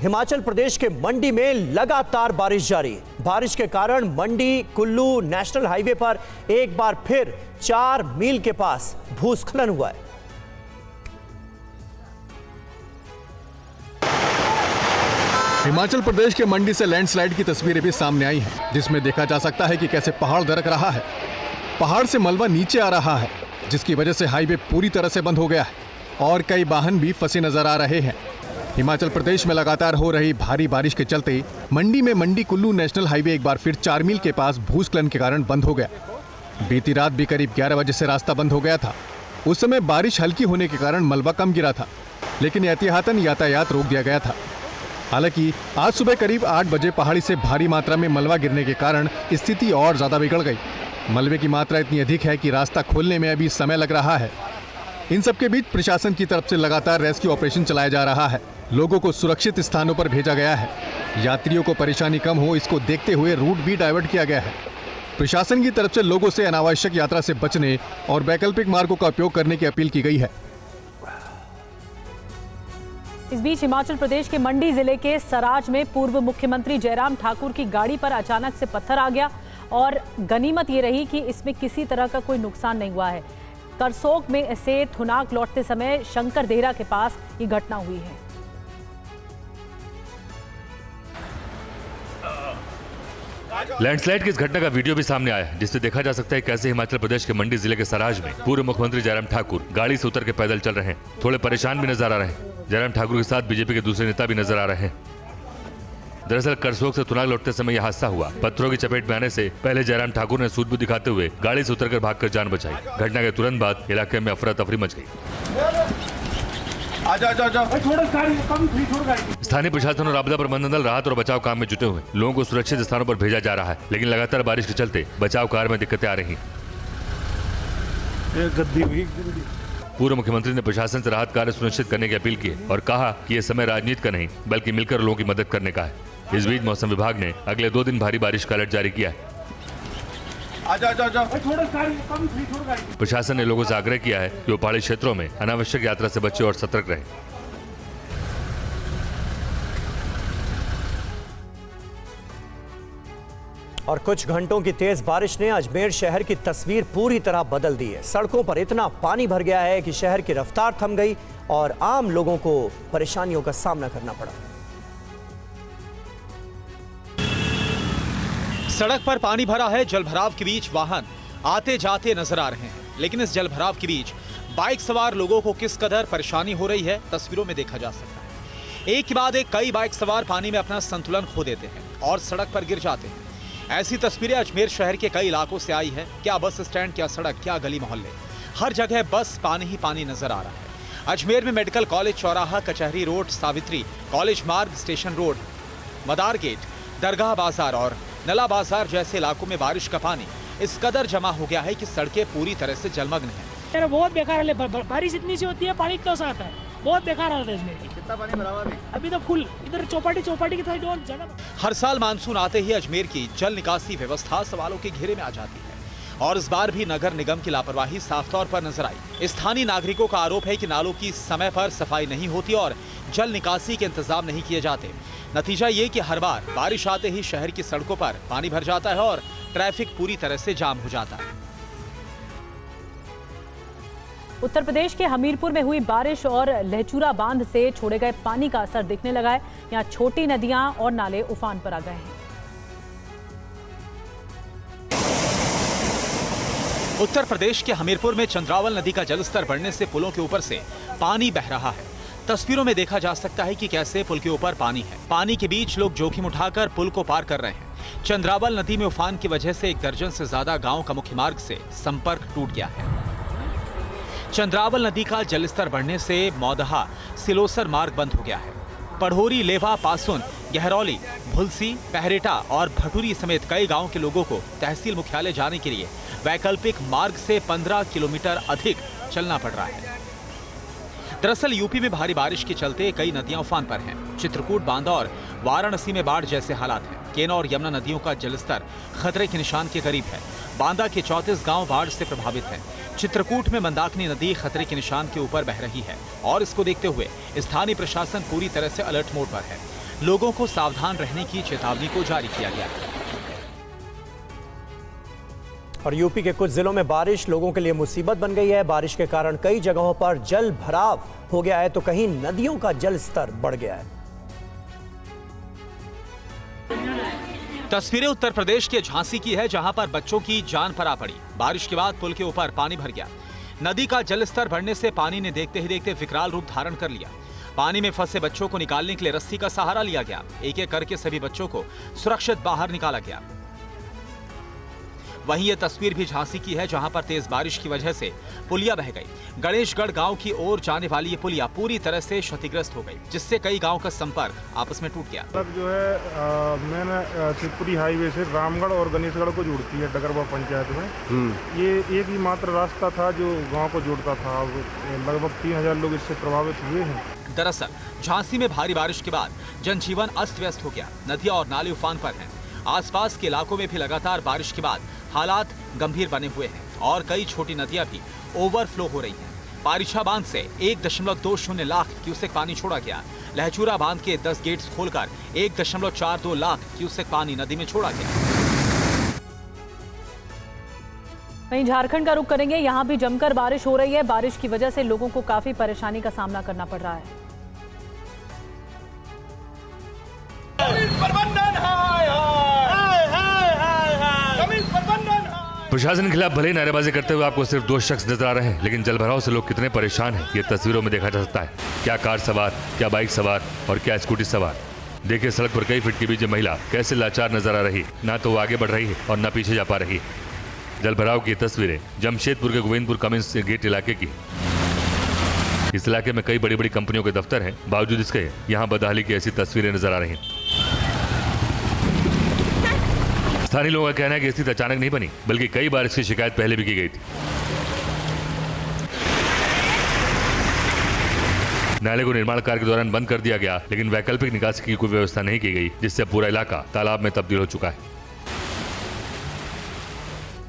हिमाचल प्रदेश के मंडी में लगातार बारिश जारी। बारिश के कारण मंडी कुल्लू नेशनल हाईवे पर एक बार फिर 4 मील के पास भूस्खलन हुआ है। हिमाचल प्रदेश के मंडी से लैंडस्लाइड की तस्वीरें भी सामने आई हैं, जिसमें देखा जा सकता है कि कैसे पहाड़ दरक रहा है। पहाड़ से मलबा नीचे आ रहा है, जिसकी वजह से हाईवे पूरी तरह से बंद हो गया है और कई वाहन भी फंसे नजर आ रहे हैं। हिमाचल प्रदेश में लगातार हो रही भारी बारिश के चलते मंडी में मंडी कुल्लू नेशनल हाईवे एक बार फिर 4 मील के पास भूस्खलन के कारण बंद हो गया। बीती रात भी करीब 11 बजे से रास्ता बंद हो गया था। उस समय बारिश हल्की होने के कारण मलबा कम गिरा था, लेकिन एहतियातन यातायात रोक दिया गया था। हालांकि आज सुबह करीब 8 बजे पहाड़ी से भारी मात्रा में मलबा गिरने के कारण स्थिति और ज्यादा बिगड़ गई। मलबे की मात्रा इतनी अधिक है कि रास्ता खोलने में अभी समय लग रहा है। इन सबके बीच प्रशासन की तरफ से लगातार रेस्क्यू ऑपरेशन चलाया जा रहा है। लोगों को सुरक्षित स्थानों पर भेजा गया है। यात्रियों को परेशानी कम हो, इसको देखते हुए रूट भी डाइवर्ट किया गया है। प्रशासन की तरफ से लोगों से अनावश्यक यात्रा से बचने और वैकल्पिक मार्गों का उपयोग करने की अपील की गई है। इस बीच हिमाचल प्रदेश के मंडी जिले के सराज में पूर्व मुख्यमंत्री जयराम ठाकुर की गाड़ी पर अचानक से पत्थर आ गया और गनीमत ये रही कि इसमें किसी तरह का कोई नुकसान नहीं हुआ है। करसोग में से थुनाग लौटते समय शंकर देहरा के पास ये घटना हुई है। लैंडस्लाइड की इस घटना का वीडियो भी सामने आया है, जिससे देखा जा सकता है कैसे हिमाचल प्रदेश के मंडी जिले के सराज में पूर्व मुख्यमंत्री जयराम ठाकुर गाड़ी से उतर के पैदल चल रहे हैं। थोड़े परेशान भी नजर आ रहे हैं। जयराम ठाकुर के साथ बीजेपी के दूसरे नेता भी नजर आ रहे हैं। दरअसल करसोग से थुनाग लौटते समय यह हादसा हुआ। पत्थरों की चपेट में आने से पहले जयराम ठाकुर ने सूझबूझ दिखाते हुए गाड़ी से उतरकर भागकर जान बचाई। घटना के तुरंत बाद इलाके में अफरा तफरी मच गई। स्थानीय प्रशासन और आपदा प्रबंधन दल राहत और बचाव काम में जुटे हुए। लोगों को सुरक्षित स्थानों पर भेजा जा रहा है, लेकिन लगातार बारिश के चलते बचाव कार्य में दिक्कतें आ रही। पूर्व मुख्यमंत्री ने प्रशासन से राहत कार्य सुनिश्चित करने की अपील की और कहा कि यह समय राजनीति का नहीं बल्कि मिलकर लोगों की मदद करने का है। इस बीच मौसम विभाग ने अगले 2 दिन भारी बारिश का अलर्ट जारी किया है। प्रशासन ने लोगों से आग्रह किया है कि वो पहाड़ी क्षेत्रों में अनावश्यक यात्रा से बचे और सतर्क रहें। और कुछ घंटों की तेज बारिश ने अजमेर शहर की तस्वीर पूरी तरह बदल दी है। सड़कों पर इतना पानी भर गया है कि शहर की रफ्तार थम गई और आम लोगों को परेशानियों का सामना करना पड़ा। सड़क पर पानी भरा है। जलभराव के बीच वाहन आते जाते नजर आ रहे हैं, लेकिन इस जलभराव के बीच बाइक सवार लोगों को किस कदर परेशानी हो रही है तस्वीरों में देखा जा सकता है। एक के बाद एक कई बाइक सवार पानी में अपना संतुलन खो देते हैं और सड़क पर गिर जाते हैं। ऐसी तस्वीरें अजमेर शहर के कई इलाकों से आई है। क्या बस स्टैंड, क्या सड़क, क्या गली मोहल्ले, हर जगह बस पानी ही पानी नजर आ रहा है। अजमेर में मेडिकल कॉलेज चौराहा, कचहरी रोड, सावित्री कॉलेज मार्ग, स्टेशन रोड, मदार गेट, दरगाह बाजार और नला बाजार जैसे इलाकों में बारिश का पानी इस कदर जमा हो गया है कि सड़कें पूरी तरह से जलमग्न हैं। बहुत बेकार है। बारिश इतनी सी होती है, पानी इतना सा आता है। बहुत बेकार हालत है इसमें। कितना पानी भरा हुआ है अभी तो फुल। इधर चौपाटी की साइड और ज्यादा। हर साल मानसून आते ही अजमेर की जल निकासी व्यवस्था सवालों के घेरे में आ जाती है और इस बार भी नगर निगम की लापरवाही साफ तौर पर नजर आई। स्थानीय नागरिकों का आरोप है कि नालों की समय पर सफाई नहीं होती और जल निकासी के इंतजाम नहीं किए जाते। नतीजा ये कि हर बार बारिश आते ही शहर की सड़कों पर पानी भर जाता है और ट्रैफिक पूरी तरह से जाम हो जाता है। उत्तर प्रदेश के हमीरपुर में हुई बारिश और लहचूरा बांध से छोड़े गए पानी का असर दिखने लगा है। यहाँ छोटी नदियां और नाले उफान पर आ गए हैं। उत्तर प्रदेश के हमीरपुर में चंद्रावल नदी का जलस्तर बढ़ने से पुलों के ऊपर से पानी बह रहा है। तस्वीरों में देखा जा सकता है कि कैसे पुल के ऊपर पानी है। पानी के बीच लोग जोखिम उठाकर पुल को पार कर रहे हैं। चंद्रावल नदी में उफान की वजह से 1 दर्जन से ज्यादा गांव का मुख्य मार्ग से संपर्क टूट गया है। चंद्रावल नदी का जलस्तर बढ़ने से मौदहा सिलोसर मार्ग बंद हो गया है। पढ़ोरी, लेवा, पासुन, गहरौली, भुलसी, पहरेटा और भटूरी समेत कई गांव के लोगों को तहसील मुख्यालय जाने के लिए वैकल्पिक मार्ग से 15 किलोमीटर अधिक चलना पड़ रहा है। दरअसल यूपी में भारी बारिश के चलते कई नदियां उफान पर हैं। चित्रकूट, बांदा और वाराणसी में बाढ़ जैसे हालात हैं। केना और यमुना नदियों का जलस्तर खतरे के निशान के करीब है। बांदा के 34 गांव बाढ़ से प्रभावित हैं। चित्रकूट में मंदाकिनी नदी खतरे के निशान के ऊपर बह रही है और इसको देखते हुए स्थानीय प्रशासन पूरी तरह से अलर्ट मोड पर है। लोगों को सावधान रहने की चेतावनी को जारी किया गया। और यूपी के कुछ जिलों में बारिश लोगों के लिए मुसीबत बन गई है। बारिश के कारण कई जगहों पर जल भराव हो गया है तो कहीं नदियों का जल स्तर बढ़ गया है। तस्वीरें उत्तर प्रदेश के झांसी की है, जहां पर बच्चों की जान पर आ पड़ी। बारिश के बाद पुल के ऊपर पानी भर गया। नदी का जलस्तर बढ़ने से पानी ने देखते ही देखते विकराल रूप धारण कर लिया। पानी में फंसे बच्चों को निकालने के लिए रस्सी का सहारा लिया गया। एक एक करके सभी बच्चों को सुरक्षित बाहर निकाला गया। वहीं ये तस्वीर भी झांसी की है, जहां पर तेज बारिश की वजह से पुलिया बह गई। गणेशगढ़ गांव की ओर जाने वाली ये पुलिया पूरी तरह से क्षतिग्रस्त हो गई, जिससे कई गांव का संपर्क आपस में टूट गया। जो है मेन शिवपुरी हाईवे से रामगढ़ और गणेशगढ़ को जोड़ती है डगरवा पंचायत में। ये एक ही मात्र रास्ता था जो गांव को जोड़ता था। लगभग 3000 लोग इससे प्रभावित हुए हैं। दरअसल झांसी में भारी बारिश के बाद जनजीवन अस्त व्यस्त हो गया। नदियां और नाले उफान पर हैं। आसपास के इलाकों में भी लगातार बारिश के बाद हालात गंभीर बने हुए हैं और कई छोटी नदियां भी ओवरफ्लो हो रही हैं। पारिछा बांध से 1.20 लाख क्यूसेक पानी छोड़ा गया। लहचूरा बांध के 10 गेट्स खोलकर 1.42 लाख क्यूसेक पानी नदी में छोड़ा गया। वहीं झारखंड का रुख करेंगे। यहां भी जमकर बारिश हो रही है। बारिश की वजह से लोगों को काफी परेशानी का सामना करना पड़ रहा है। प्रशासन के खिलाफ भले ही नारेबाजी करते हुए आपको सिर्फ 2 शख्स नजर आ रहे हैं, लेकिन जलभराव से लोग कितने परेशान हैं ये तस्वीरों में देखा जा सकता है। क्या कार सवार, क्या बाइक सवार और क्या स्कूटी सवार। देखिए सड़क पर कई फीट के बीच महिला कैसे लाचार नजर आ रही, ना तो वो आगे बढ़ रही है और ना पीछे जा पा रही। जलभराव की तस्वीरें जमशेदपुर के गोविंदपुर कमिंस गेट इलाके की। इस इलाके में कई बड़ी बड़ी कंपनियों के दफ्तर हैं, बावजूद इसके यहाँ बदहाली की ऐसी तस्वीरें नजर आ रही हैं। स्थानीय लोगों का कहना है कि स्थिति अचानक नहीं बनी, बल्कि कई बार इसकी शिकायत पहले भी की गई थी। नाले को निर्माण कार्य के दौरान बंद कर दिया गया, लेकिन वैकल्पिक निकासी की कोई व्यवस्था नहीं की गई, जिससे पूरा इलाका तालाब में तब्दील हो चुका है।